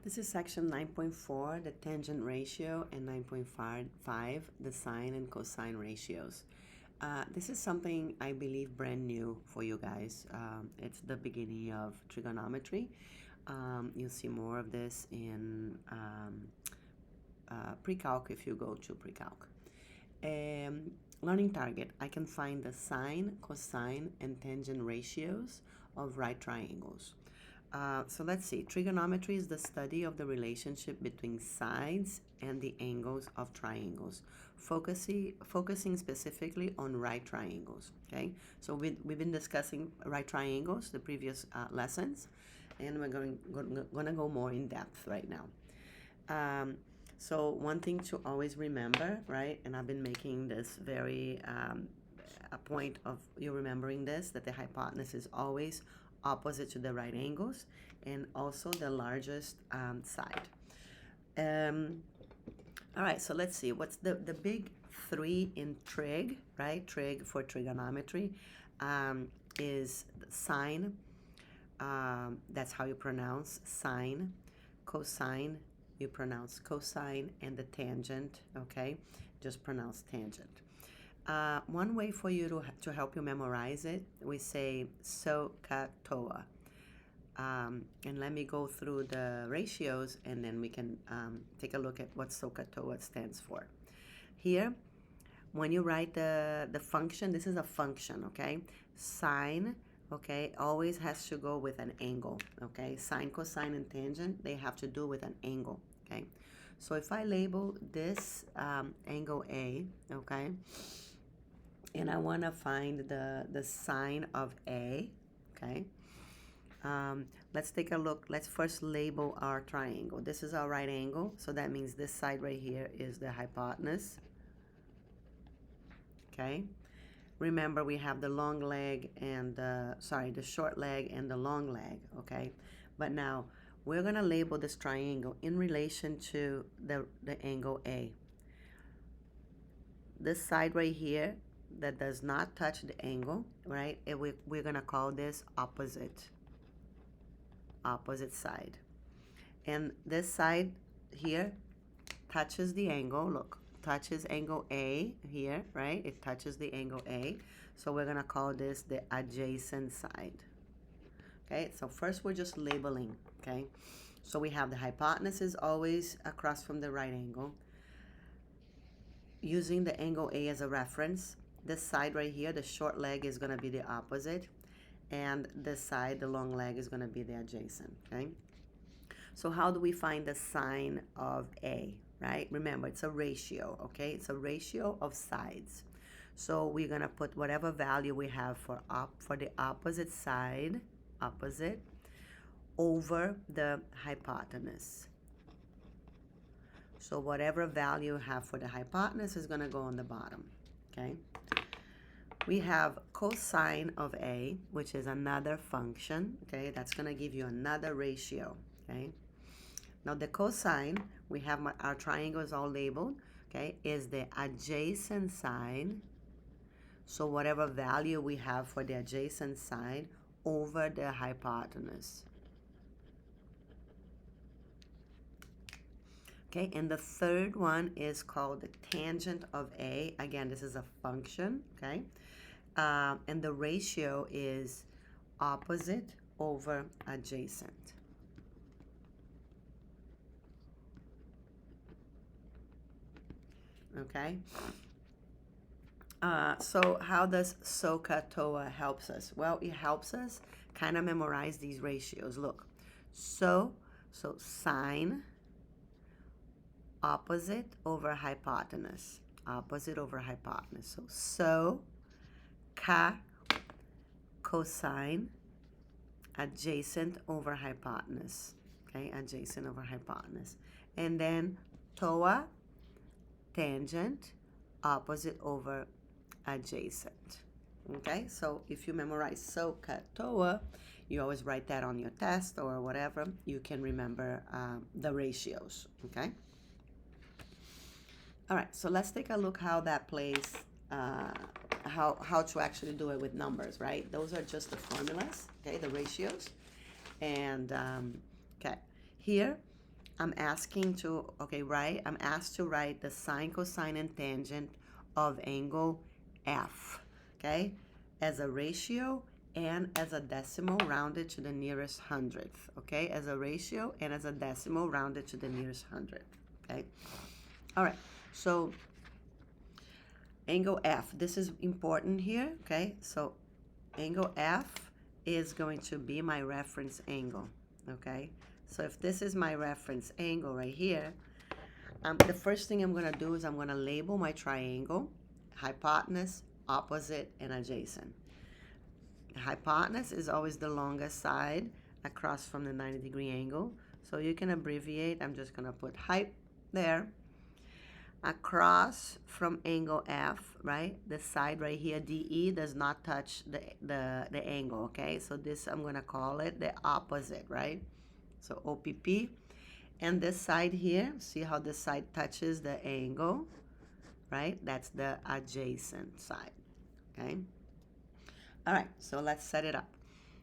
This is section 9.4, the tangent ratio, and 9.5, the sine and cosine ratios. This is something I believe brand new for you guys. It's the beginning of trigonometry. You'll see more of this in pre-calc if you go to pre-calc. Learning target, I can find the sine, cosine, and tangent ratios of right triangles. So let's see. Trigonometry is the study of the relationship between sides and the angles of triangles, focusing specifically on right triangles. Okay, so we've been discussing right triangles the previous lessons, and we're gonna go more in depth right now. So one thing to always remember, right? And I've been making this very a point of you remembering this, that the hypotenuse is always opposite to the right angles and also the largest side. All right, so let's see what's the big three in trig, right? Trig for trigonometry is sine, that's how you pronounce sine, cosine, you pronounce cosine, and the tangent, okay, just pronounce tangent. One way for you to help you memorize it, we say SOHCAHTOA. And let me go through the ratios, and then we can take a look at what SOHCAHTOA stands for. Here, when you write the function, this is a function, okay? Sine, okay, always has to go with an angle, okay? Sine, cosine, and tangent, they have to do with an angle, okay? So if I label this angle A, okay, and I want to find the sine of A, okay? Let's take a look. Let's first label our triangle. This is our right angle, so that means this side right here is the hypotenuse, okay? Remember, we have the long leg and the short leg and the long leg, okay? But now we're gonna label this triangle in relation to the angle A. This side right here that does not touch the angle, right? We're gonna call this opposite side. And this side here touches the angle, look, touches angle A here, right? It touches the angle A. So we're gonna call this the adjacent side. Okay, so first we're just labeling, okay? So we have the hypotenuse is always across from the right angle. Using the angle A as a reference, this side right here, the short leg is gonna be the opposite, and this side, the long leg, is gonna be the adjacent, okay? So how do we find the sine of A, right? Remember, it's a ratio, okay? It's a ratio of sides. So we're gonna put whatever value we have for the opposite side, opposite, over the hypotenuse. So whatever value you have for the hypotenuse is gonna go on the bottom, okay? We have cosine of A, which is another function, okay? That's gonna give you another ratio, okay? Now the cosine, we have our triangles all labeled, okay, is the adjacent side. So whatever value we have for the adjacent side over the hypotenuse. Okay, and the third one is called the tangent of A. Again, this is a function, okay? And the ratio is opposite over adjacent. Okay? So how does SOHCAHTOA helps us? Well, it helps us kind of memorize these ratios. Look, so sine, opposite over hypotenuse, opposite over hypotenuse. So cosine, adjacent over hypotenuse, okay, adjacent over hypotenuse. And then TOA, tangent, opposite over adjacent, okay? So if you memorize SOHCAHTOA, you always write that on your test or whatever, you can remember the ratios, okay? All right, so let's take a look how that plays, how to actually do it with numbers, right? Those are just the formulas, okay, the ratios. And okay, here I'm asking to, okay, right? I'm asked to write the sine, cosine, and tangent of angle F, okay? As a ratio and as a decimal rounded to the nearest hundredth, okay? As a ratio and as a decimal rounded to the nearest hundredth, okay? All right, so angle F, this is important here, okay? So angle F is going to be my reference angle, okay? So if this is my reference angle right here, the first thing I'm gonna do is I'm gonna label my triangle, hypotenuse, opposite, and adjacent. Hypotenuse is always the longest side across from the 90-degree angle. So you can abbreviate, I'm just gonna put hype there. Across from angle F, right? The side right here, DE, does not touch the angle, okay? So this, I'm gonna call it the opposite, right? So OPP. And this side here, see how this side touches the angle, right? That's the adjacent side, okay? All right, so let's set it up.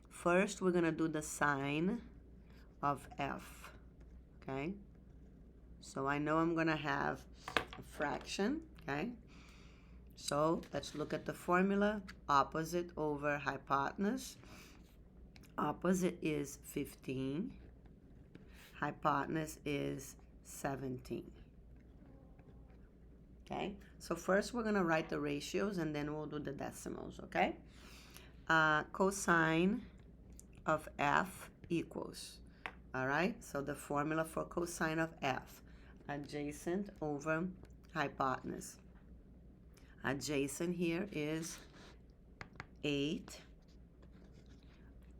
First, we're gonna do the sine of F, okay? So I know I'm gonna have a fraction, okay? So let's look at the formula. Opposite over hypotenuse. Opposite is 15. Hypotenuse is 17. Okay, so first we're gonna write the ratios and then we'll do the decimals, okay? Cosine of F equals, all right? So the formula for cosine of F, adjacent over hypotenuse. Adjacent here is 8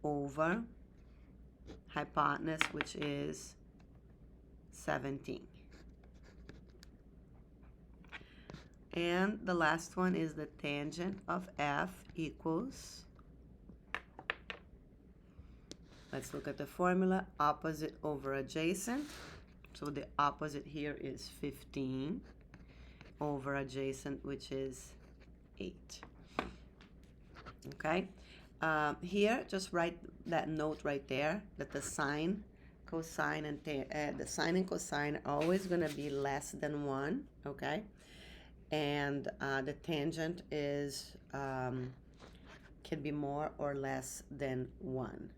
over hypotenuse, which is 17. And the last one is the tangent of F equals, let's look at the formula, opposite over adjacent. So the opposite here is 15 over adjacent, which is 8. Okay, here just write that note right there that the sine, cosine, and the sine and cosine are always going to be less than 1. Okay, and the tangent is can be more or less than 1.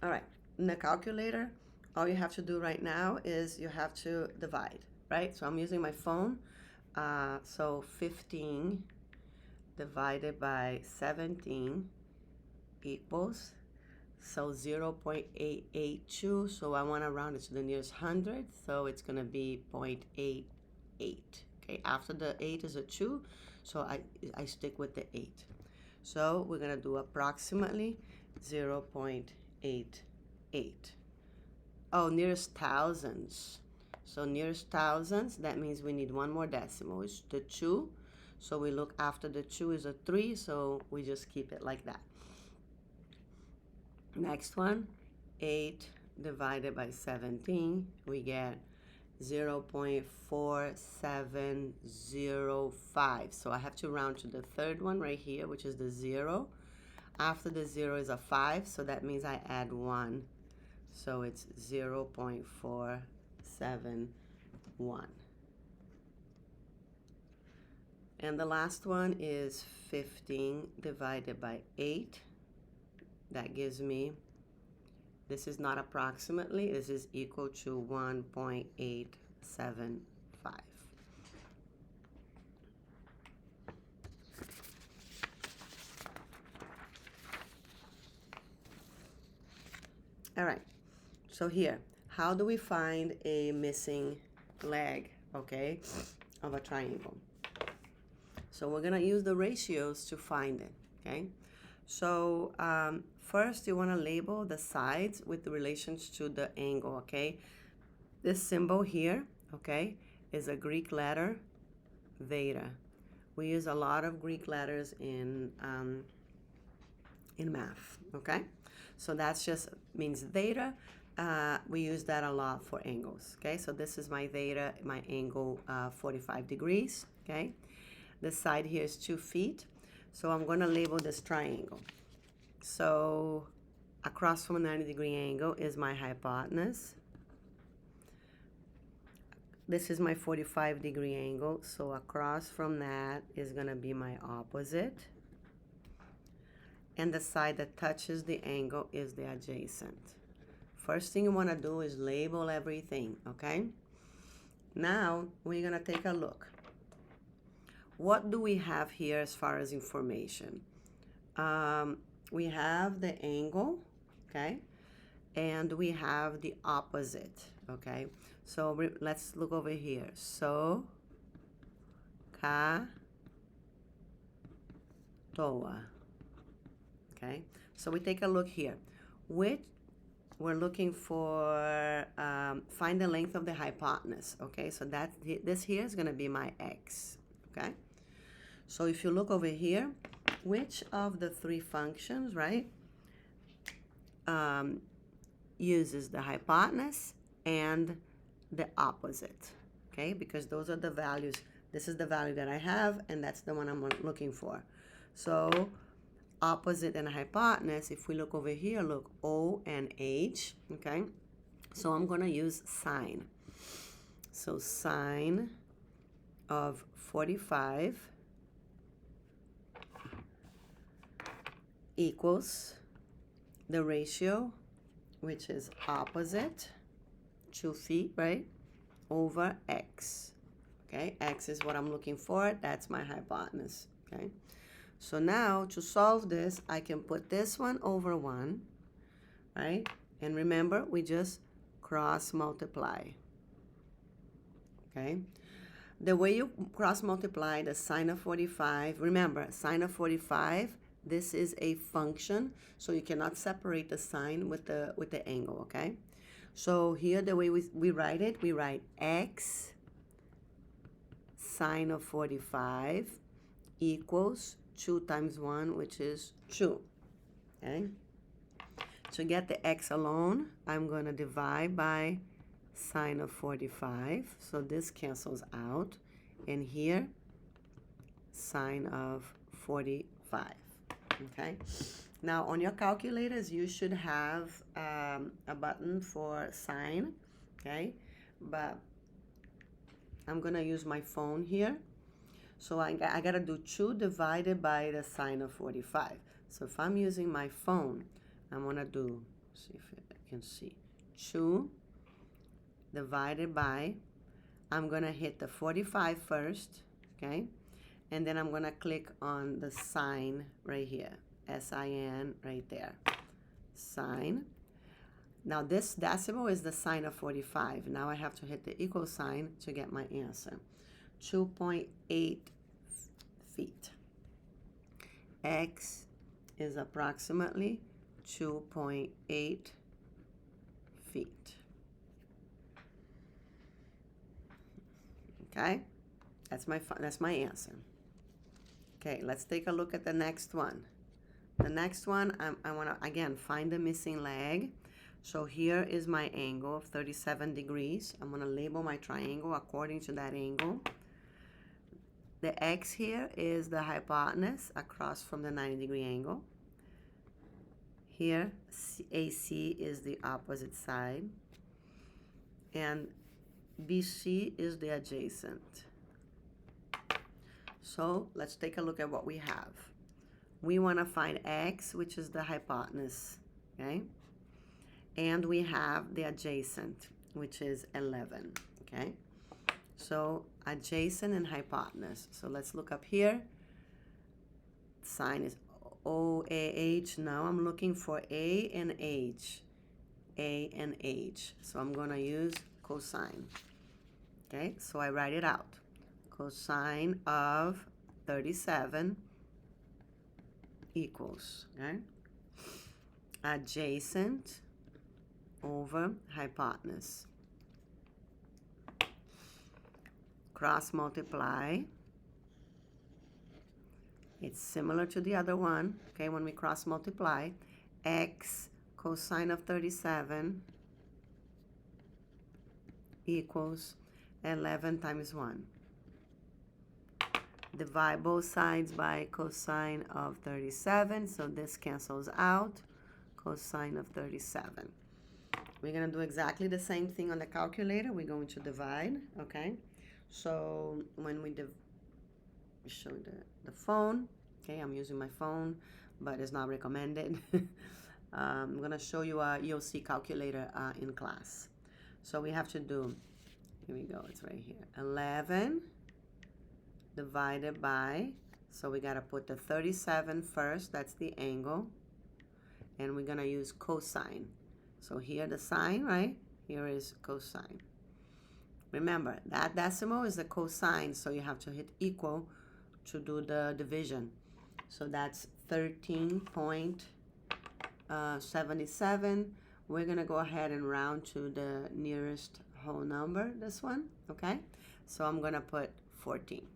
All right, in the calculator, all you have to do right now is you have to divide, right? So I'm using my phone. So 15 divided by 17 equals, so 0.882. So I want to round it to the nearest hundredth. So it's going to be 0.88. Okay, after the 8 is a 2. So I stick with the 8. So we're going to do approximately 0.88. Oh, nearest thousands. So nearest thousands, that means we need one more decimal. It's the 2. So we look after the 2 is a 3, so we just keep it like that. Next one, 8 divided by 17, we get 0.4705. So I have to round to the third one right here, which is the 0. After the 0 is a 5, so that means I add 1. So it's 0.471. And the last one is 15 divided by 8. That gives me, this is not approximately, this is equal to 1.875. All right, so here, how do we find a missing leg, okay, of a triangle? So we're gonna use the ratios to find it, okay? So first you wanna label the sides with the relations to the angle, okay? This symbol here, okay, is a Greek letter, theta. We use a lot of Greek letters in math, okay? So that's just means theta. We use that a lot for angles, okay? So this is my theta, my angle 45 degrees, okay? This side here is 2 feet. So I'm going to label this triangle. So across from a 90-degree angle is my hypotenuse. This is my 45-degree angle. So across from that is going to be my opposite. And the side that touches the angle is the adjacent. First thing you want to do is label everything, okay? Now we're going to take a look. What do we have here as far as information? We have the angle, okay? And we have the opposite, okay? So let's look over here. So, ka, toa. Okay, so we take a look here. We're looking for, find the length of the hypotenuse, okay? So this here is gonna be my x, okay? So if you look over here, which of the 3 functions, right, uses the hypotenuse and the opposite, okay? Because those are the values. This is the value that I have, and that's the one I'm looking for. So opposite and hypotenuse, if we look over here, look, O and H, okay? So I'm going to use sine. So sine of 45 equals the ratio, which is opposite, 2 feet, right, over x, okay? X is what I'm looking for. That's my hypotenuse, okay? So now to solve this, I can put this one over 1, right? And remember, we just cross multiply, okay? The way you cross multiply the sine of 45, remember, sine of 45, this is a function, so you cannot separate the sine with the angle, okay? So here, the way we write it, we write x sine of 45 equals 2 times 1, which is 2, okay? To get the x alone, I'm going to divide by sine of 45. So this cancels out. And here, sine of 45, okay? Now, on your calculators, you should have a button for sine, okay? But I'm going to use my phone here. So I got to do 2 divided by the sine of 45. So if I'm using my phone, I'm going to do, see if I can see, 2 divided by, I'm going to hit the 45 first, okay? And then I'm going to click on the sine right here, S-I-N right there, sine. Now this decimal is the sine of 45. Now I have to hit the equal sign to get my answer. 2.8 feet. X is approximately 2.8 feet. Okay, that's my answer. Okay, let's take a look at the next one. The next one, I want to again find the missing leg. So here is my angle of 37 degrees. I'm going to label my triangle according to that angle. The x here is the hypotenuse across from the 90-degree angle. Here, AC is the opposite side. And BC is the adjacent. So let's take a look at what we have. We want to find x, which is the hypotenuse, okay? And we have the adjacent, which is 11, okay? So adjacent and hypotenuse. So let's look up here. Sine is OAH. Now I'm looking for A and H. A and H. So I'm going to use cosine. Okay, so I write it out. Cosine of 37 equals, okay, adjacent over hypotenuse. Cross multiply. It's similar to the other one, okay, when we cross multiply. X cosine of 37 equals 11 times 1. divide both sides by cosine of 37. So this cancels out. Cosine of 37. We're going to do exactly the same thing on the calculator. We're going to divide, okay? So when we show the phone, okay, I'm using my phone, but it's not recommended. I'm going to show you a EOC calculator in class. So we have to do, here we go, it's right here, 11 divided by, so we got to put the 37 first, that's the angle, and we're going to use cosine. So here the sine, right? Here is cosine. Remember, that decimal is the cosine, so you have to hit equal to do the division. So that's 13.77. We're going to go ahead and round to the nearest whole number, this one, okay? So I'm going to put 14.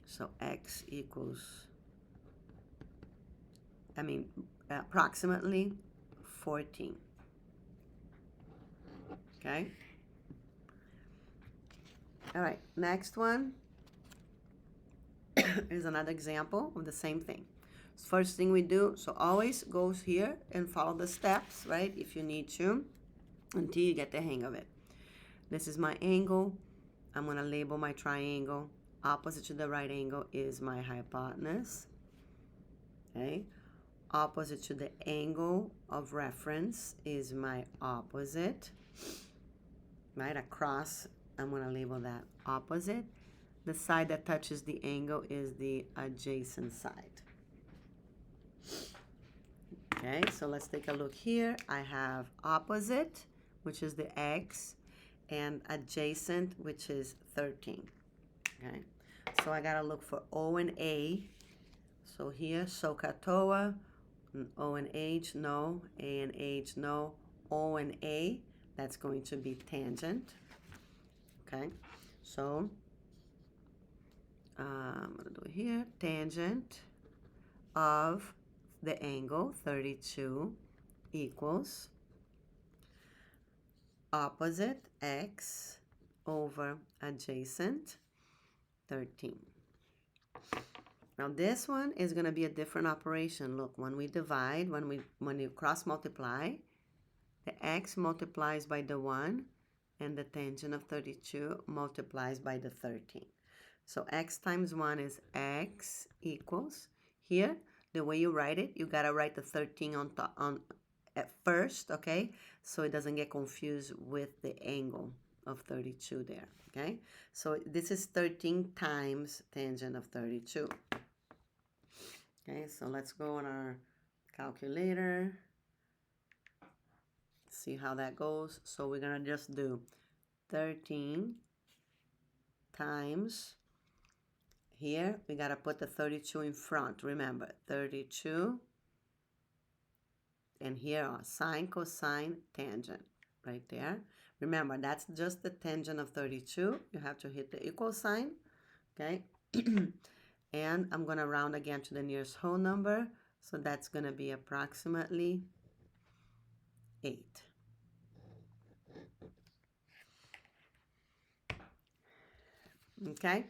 So x equals, approximately 14. Okay? All right, next one is another example of the same thing. First thing we do, so always go here and follow the steps, right, if you need to, until you get the hang of it. This is my angle. I'm going to label my triangle. Opposite to the right angle is my hypotenuse. Okay? Opposite to the angle of reference is my opposite. Right? Across, I'm going to label that opposite. The side that touches the angle is the adjacent side. Okay, so let's take a look here. I have opposite, which is the x, and adjacent, which is 13. Okay, so I gotta look for O and A. So here, SOHCAHTOA, O and H, no. A and H, no. O and A, that's going to be tangent. Okay, so I'm gonna do it here. Tangent of the angle 32 equals opposite x over adjacent 13. Now this one is going to be a different operation. Look, when we divide, when you cross multiply, the x multiplies by the 1 and the tangent of 32 multiplies by the 13. So x times 1 is x equals, here the way you write it, you gotta write the 13 at first, okay? So it doesn't get confused with the angle of 32 there, okay? So this is 13 times tangent of 32. Okay, so let's go on our calculator, see how that goes. So we're gonna just do 13 times, here we gotta put the 32 in front. Remember, 32, and here are sine, cosine, tangent, right there. Remember, that's just the tangent of 32. You have to hit the equal sign, okay? And I'm gonna round again to the nearest whole number. So that's gonna be approximately 8. Okay,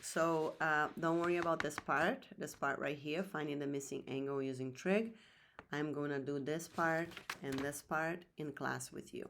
so don't worry about this part right here, finding the missing angle using trig. I'm going to do this part and this part in class with you.